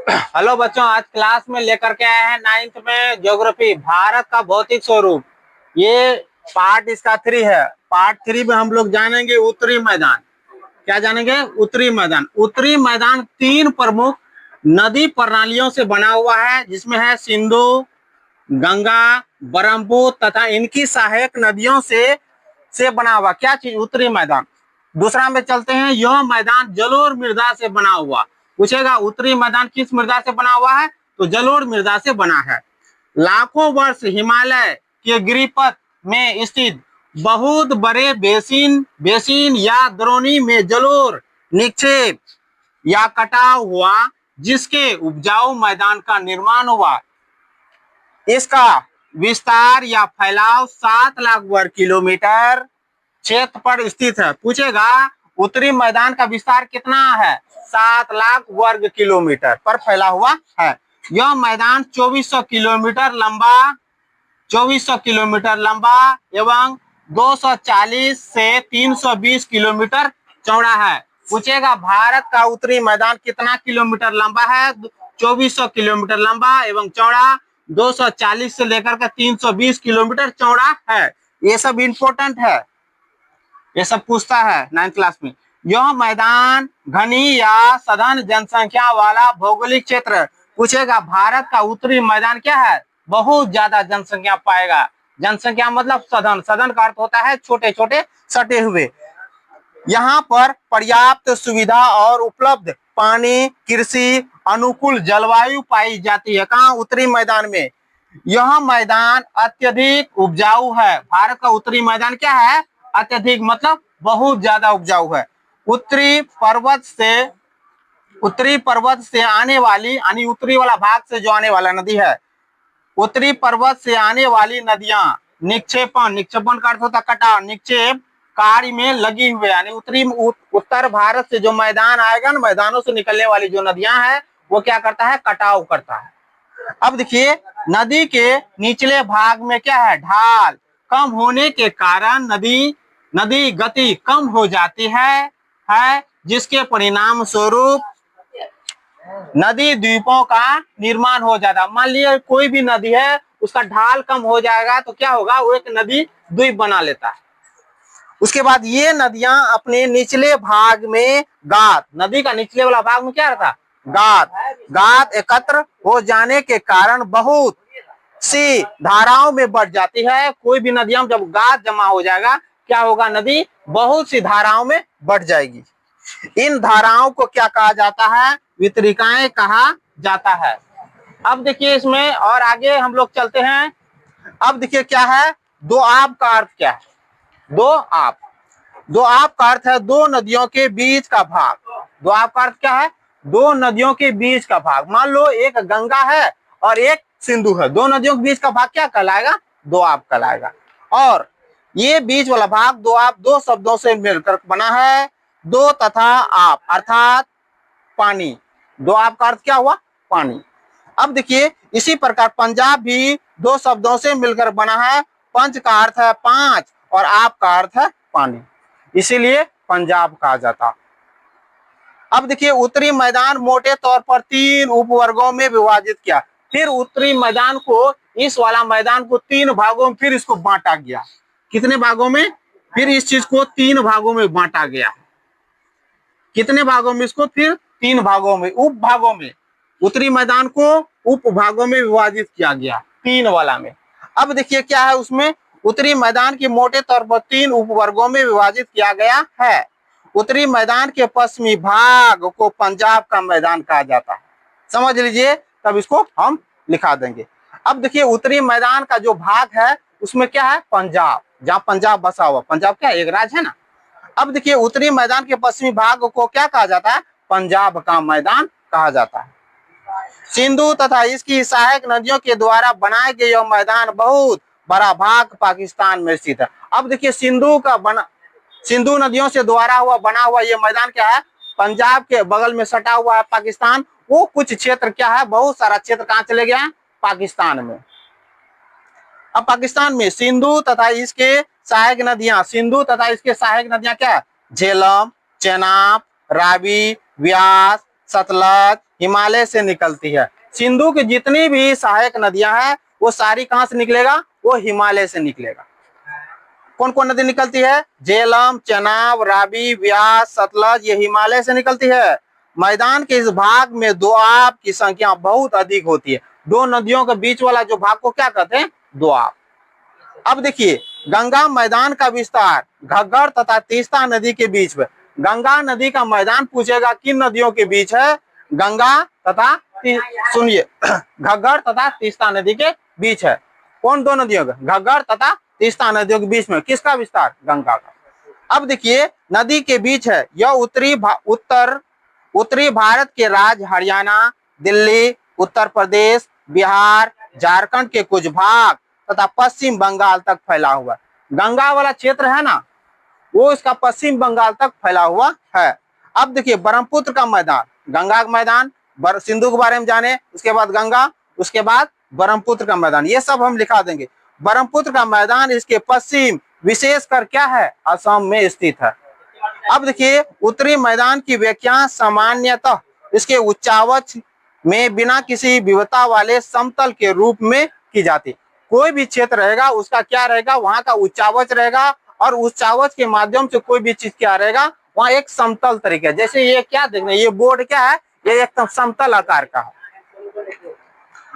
Hello बच्चों, आज class में लेकर के आए हैं नाइन्थ में ज्योग्राफी, भारत का भौतिक स्वरूप। ये पार्ट इसका 3 है। पार्ट 3 में हम लोग जानेंगे उत्तरी मैदान। क्या जानेंगे? उत्तरी मैदान। उत्तरी मैदान 3 प्रमुख नदी प्रणालियों से बना हुआ है, जिसमें है सिंधु, गंगा, ब्रह्मपुत्र तथा इनकी सहायक नदियों से बना हुआ क्या चीज? उत्तरी मैदान। दूसरा में चलते हैं, यह मैदान जलोढ़ मृदा से बना हुआ। पूछेगा उत्तरी मैदान किस मृदा से बना हुआ है, तो जलोढ़ मृदा से बना है। लाखों वर्ष हिमालय के गिरिपथ में स्थित बहुत बड़े बेसिन या द्रोणी में जलोढ़ निक्षेप या कटाव हुआ, जिसके उपजाऊ मैदान का निर्माण हुआ। इसका विस्तार या फैलाव 7 लाख वर्ग किलोमीटर क्षेत्र पर स्थित है। पूछेगा उत्तरी मैदान का विस्तार कितना है? 7 लाख वर्ग किलोमीटर पर फैला हुआ है। यह मैदान 2400 किलोमीटर लंबा एवं 240 से 320 किलोमीटर चौड़ा है। पूछेगा भारत का उत्तरी मैदान कितना किलोमीटर लंबा है? 2400 किलोमीटर लंबा एवं चौड़ा 240 से लेकर के 320 किलोमीटर चौड़ा है। ये सब इंपॉर्टेंट है, ये सब पूछता है 9th क्लास में। यह मैदान घनी या सघन जनसंख्या वाला भौगोलिक क्षेत्र। पूछेगा भारत का उत्तरी मैदान क्या है? बहुत ज्यादा जनसंख्या पाएगा। जनसंख्या मतलब सघन, सघन का अर्थ होता है छोटे छोटे सटे हुए। यहाँ पर पर्याप्त सुविधा और उपलब्ध पानी, कृषि अनुकूल जलवायु पाई जाती है। कहाँ? उत्तरी मैदान में। यह मैदान अत्यधिक उपजाऊ है। भारत का उत्तरी मैदान क्या है? अत्यधिक मतलब बहुत ज्यादा उपजाऊ है। उत्तरी पर्वत से आने वाली, यानी उत्तरी वाला भाग से जो आने वाला नदी है, उत्तरी पर्वत से आने वाली नदियां निक्षेपण का अर्थ होता है कटाव, निक्षेप कार्य में लगी हुए, यानी उत्तर भारत से जो मैदान आएगा ना, मैदानों से निकलने वाली जो नदियां हैं, वो क्या करता है? कटाव करता है। अब देखिए, नदी के निचले भाग में क्या है? ढाल कम होने के कारण नदी गति कम हो जाती है, जिसके परिणाम स्वरूप नदी द्वीपों का निर्माण हो जाता। मान लिया कोई भी नदी है, उसका ढाल कम हो जाएगा तो क्या होगा? वो एक नदी द्वीप बना लेता है। उसके बाद ये नदियां अपने निचले भाग में गाद, नदी का निचले वाला भाग में क्या रहता? गाद एकत्र हो जाने के कारण बहुत सी धाराओं में बढ़ जाती है। कोई भी नदियां जब गाद जमा हो जाएगा, क्या होगा? नदी बहुत सी धाराओं में बढ़ जाएगी। इन धाराओं को क्या कहा जाता है? वितरिकाएं कहा जाता है। अब देखिए इसमें और आगे हम लोग चलते हैं। अब देखिए क्या है दोआब का अर्थ क्या है? दोआब का अर्थ है दो नदियों के बीच का भाग। दोआब का अर्थ क्या है? दो नदियों के बीच का भाग। मान लो एक गंगा है और एक सिंधु है, दो नदियों के बीच का भाग क्या कहलाएगा? दोआब कहलाएगा। और ये बीच वाला भाग दोआब दो शब्दों से मिलकर बना है, दो तथा आप अर्थात पानी। दोआब का अर्थ क्या हुआ? पानी। अब देखिए इसी प्रकार पंजाब भी दो शब्दों से मिलकर बना है, पंच का अर्थ है पांच और आप का अर्थ है पानी, इसीलिए पंजाब कहा जाता। अब देखिए उत्तरी मैदान मोटे तौर पर 3 उपवर्गों में विभाजित किया। फिर उत्तरी मैदान को, इस वाला मैदान को 3 भागों में फिर इसको बांटा गया। कितने भागों में? फिर इस चीज को 3 भागों में बांटा गया। कितने भागों में? इसको फिर 3 भागों में, उप भागों में। उत्तरी मैदान को उप भागों में विभाजित किया गया, 3 वाला में। अब देखिए क्या है उसमें, उत्तरी मैदान की मोटे तौर पर 3 उपवर्गों में विभाजित किया गया है। उत्तरी मैदान के पश्चिमी भाग को पंजाब का मैदान कहा जाता है। समझ लीजिए, तब इसको हम लिखा देंगे। अब देखिए उत्तरी मैदान का जो भाग है उसमें क्या है? पंजाब, जहाँ पंजाब बसा हुआ। पंजाब क्या एक राज्य है ना। अब देखिए उत्तरी मैदान के पश्चिमी भाग को क्या कहा जाता है? पंजाब का मैदान कहा जाता है। सिंधु तथा इसकी सहायक नदियों के द्वारा बनाए गए यह मैदान बहुत बड़ा भाग पाकिस्तान में स्थित है। अब देखिए सिंधु नदियों से द्वारा बना हुआ ये मैदान क्या है? पंजाब के बगल में सटा हुआ है पाकिस्तान। वो कुछ क्षेत्र क्या है? बहुत सारा क्षेत्र कहाँ चले गया है? पाकिस्तान में। अब पाकिस्तान में सिंधु तथा इसके सहायक नदियां क्या है? झेलम, चेनाब, रावी, व्यास, सतलज, हिमालय से निकलती है। सिंधु की जितनी भी सहायक नदियां हैं वो सारी कहां से निकलेगा, वो हिमालय से निकलेगा। कौन कौन नदी निकलती है, झेलम, चेनाब, रावी, व्यास, सतलज, ये हिमालय से निकलती है। मैदान के इस भाग में दोआब की संख्या बहुत अधिक होती है। दो नदियों के बीच वाला जो भाग को क्या कहते हैं, दोआब। अब देखिए गंगा मैदान का विस्तार घग्गर तथा तीस्ता नदी के बीच में। गंगा नदी का मैदान पूछेगा किन नदियों के बीच है, गंगा तथा सुनिए घग्गर तथा तीस्ता नदी के बीच है। कौन दो नदियों का, घग्गर तथा तीस्ता नदियों के बीच में किसका विस्तार, गंगा का। अब देखिए नदी के बीच है, यह उत्तरी भारत के राज्य हरियाणा, दिल्ली, उत्तर प्रदेश, बिहार, झारखंड के कुछ भाग तथा पश्चिम बंगाल तक फैला हुआ है। गंगा वाला क्षेत्र है ना, वो इसका पश्चिम बंगाल तक फैला हुआ है। अब देखिए ब्रह्मपुत्र का मैदान, गंगा का मैदान, सिंधु के बारे में जाने, उसके बाद गंगा, उसके बाद ब्रह्मपुत्र का मैदान, ये सब हम लिखा देंगे। ब्रह्मपुत्र का मैदान इसके पश्चिम विशेषकर क्या है, असम में स्थित है। अब देखिए उत्तरी मैदान की व्याख्या सामान्यतः इसके उच्चावच में बिना किसी विविधता वाले समतल के रूप में की जाती। कोई भी क्षेत्र रहेगा उसका क्या रहेगा, वहां का उच्चावच रहेगा, और उच्चावच के माध्यम से कोई भी चीज क्या रहेगा, वहां एक समतल तरीके। जैसे ये क्या देखना, ये बोर्ड क्या है, ये एकदम समतल आकार का है।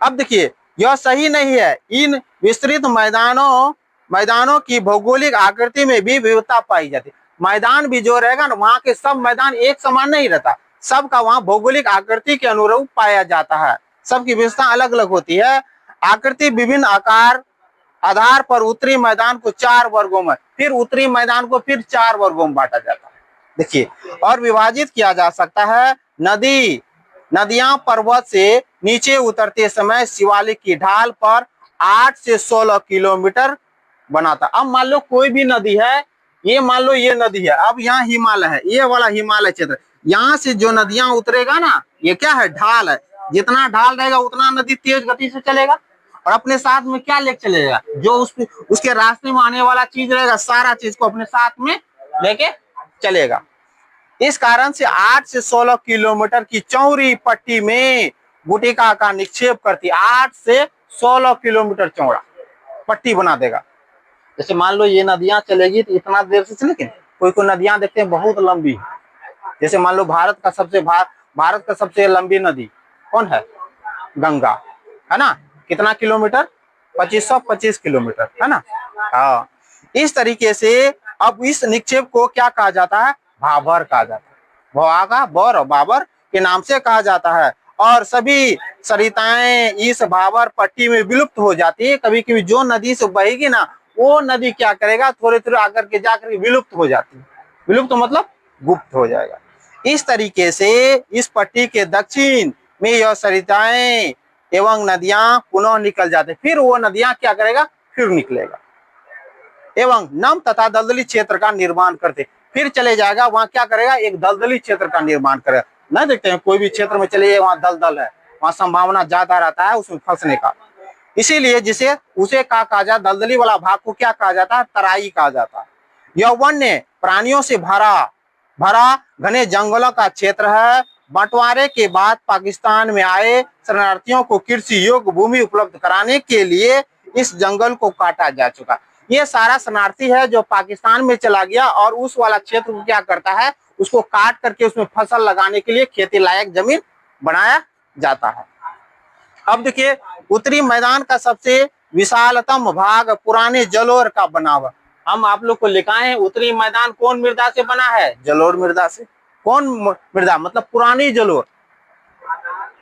अब देखिए यह सही नहीं है, इन विस्तृत मैदानों की भौगोलिक आकृति में भी विविधता पाई जाती है। मैदान भी जो रहेगा ना, वहां के सब मैदान एक समान नहीं रहता, सबका वहां भौगोलिक आकृति के अनुरूप पाया जाता है, सबकी विशेषता अलग अलग होती है। आकृति विभिन्न आधार पर उत्तरी मैदान को 4 वर्गों में, फिर उत्तरी मैदान को फिर 4 वर्गों में बांटा जाता है। देखिए और विभाजित किया जा सकता है। नदियां पर्वत से नीचे उतरते समय शिवालिक की ढाल पर 8 से 16 किलोमीटर बनाता। अब मान लो कोई भी नदी है, ये मान लो ये नदी है, अब यहाँ हिमालय है, ये वाला हिमालय क्षेत्र, यहाँ से जो नदियां उतरेगा ना, ये क्या है, ढाल है। जितना ढाल रहेगा उतना नदी तेज गति से चलेगा, और अपने साथ में क्या लेके चलेगा, जो उसके रास्ते में आने वाला चीज रहेगा, सारा चीज को अपने साथ में लेके चलेगा। इस कारण से 8 से 16 किलोमीटर की चौड़ी पट्टी में गुटिका का निक्षेप करती। 8 से 16 किलोमीटर चौड़ा पट्टी बना देगा। जैसे मान लो ये नदियां चलेगी तो इतना देर से चलेगी, कोई कोई नदियां देखते हैं बहुत लंबी है। जैसे मान लो भारत का सबसे लंबी नदी कौन है, गंगा है ना, कितना किलोमीटर, 2525 किलोमीटर है ना। हाँ, इस तरीके से अब इस निक्षेप को क्या कहा जाता है, भाबर कहा जाता है। भवागा, बौर और बाबर के नाम से कहा जाता है। और सभी सरिताएं इस भाबर पट्टी में विलुप्त हो जाती है। कभी कभी जो नदी से बहेगी ना, वो नदी क्या करेगा, थोड़े थोड़े आकर के जाकर विलुप्त हो जाती है। विलुप्त मतलब गुप्त हो जाएगा। इस तरीके से इस पट्टी के दक्षिण में यह सरिताएं एवं नदियां पुनः निकल जाते, फिर वो नदियां क्या करेगा, फिर निकलेगा एवं नम तथा दलदली क्षेत्र का निर्माण करते, फिर चले जाएगा, वहां क्या करेगा, एक दलदली क्षेत्र का निर्माण करेगा। नहीं देखते हैं कोई भी क्षेत्र में चले जाए, वहां दलदल है, वहां संभावना ज्यादा रहता है उसमें फंसने का। इसीलिए जिसे उसे कहा जाता, दलदली वाला भाग को क्या कहा जाता है, तराई कहा जाता है। यह वन्य प्राणियों से भरा घने जंगलों का क्षेत्र है। बंटवारे के बाद पाकिस्तान में आए शरणार्थियों को कृषि योग्य भूमि उपलब्ध कराने के लिए इस जंगल को काटा जा चुका। ये सारा शरणार्थी है जो पाकिस्तान में चला गया और उस वाला क्षेत्र को क्या करता है, उसको काट करके उसमें फसल लगाने के लिए खेती लायक जमीन बनाया जाता है। अब देखिए उत्तरी मैदान का सबसे विशालतम भाग पुराने जलोर का बना हुआ। हम आप लोग को लिखाए हैं उत्तरी मैदान कौन मृदा से बना है, जलोर मृदा से। कौन मृदा, मतलब पुरानी जलोर।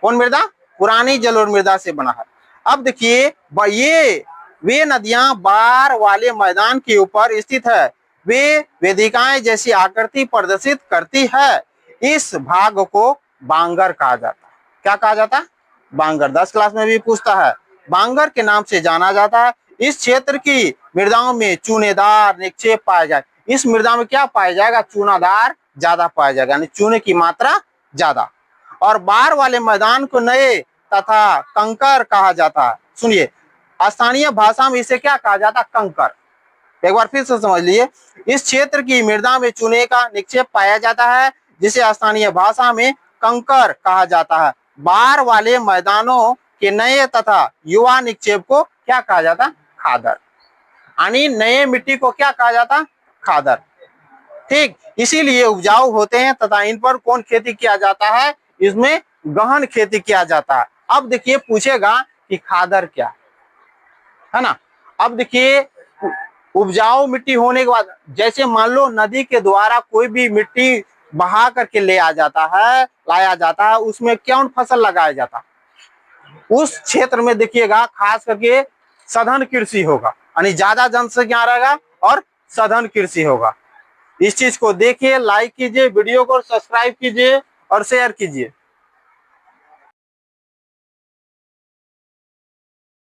कौन मृदा, पुरानी जलोर मृदा से बना है। अब देखिए ये वे नदियां बाढ़ वाले मैदान के ऊपर स्थित है, वे वेदिकाएं जैसी आकृति प्रदर्शित करती है। इस भाग को बांगर कहा जाता है। क्या कहा जाता है, बांगर। 10 क्लास में भी पूछता है, बांगर के नाम से जाना जाता है। इस क्षेत्र की मृदाओं में चूनेदार निक्षेप पाया जाए। इस मृदा में क्या पाया जाएगा, चूनादार ज्यादा पाया जाएगा, यानी चूने की मात्रा ज्यादा। और बाढ़ वाले मैदान को नए तथा कंकर कहा जाता है। सुनिए स्थानीय भाषा में इसे क्या कहा जाता है, कंकर। एक बार फिर से समझ लीजिए, इस क्षेत्र की मृदा में चूने का निक्षेप पाया जाता है, जिसे स्थानीय भाषा में कंकर कहा जाता है। बाढ़ वाले मैदानों के नए तथा युवा निक्षेप को क्या कहा जाता? खादर। यानी नए मिट्टी को क्या कहा जाता? खादर। ठीक, इसीलिए उपजाऊ होते हैं तथा इन पर कौन खेती किया जाता है? इसमें गहन खेती किया जाता है। अब देखिए पूछेगा कि खादर क्या है ना। अब देखिए उपजाऊ मिट्टी होने के बाद, जैसे मान लो नदी के द्वारा कोई भी मिट्टी बहा करके लाया जाता है, उसमें कौन फसल लगाया जाता है? उस क्षेत्र में देखिएगा खास करके सघन कृषि होगा, यानी ज्यादा जनसंख्या रहेगा और सघन कृषि होगा। इस चीज को देखिए, लाइक कीजिए, वीडियो को सब्सक्राइब कीजिए और शेयर कीजिए।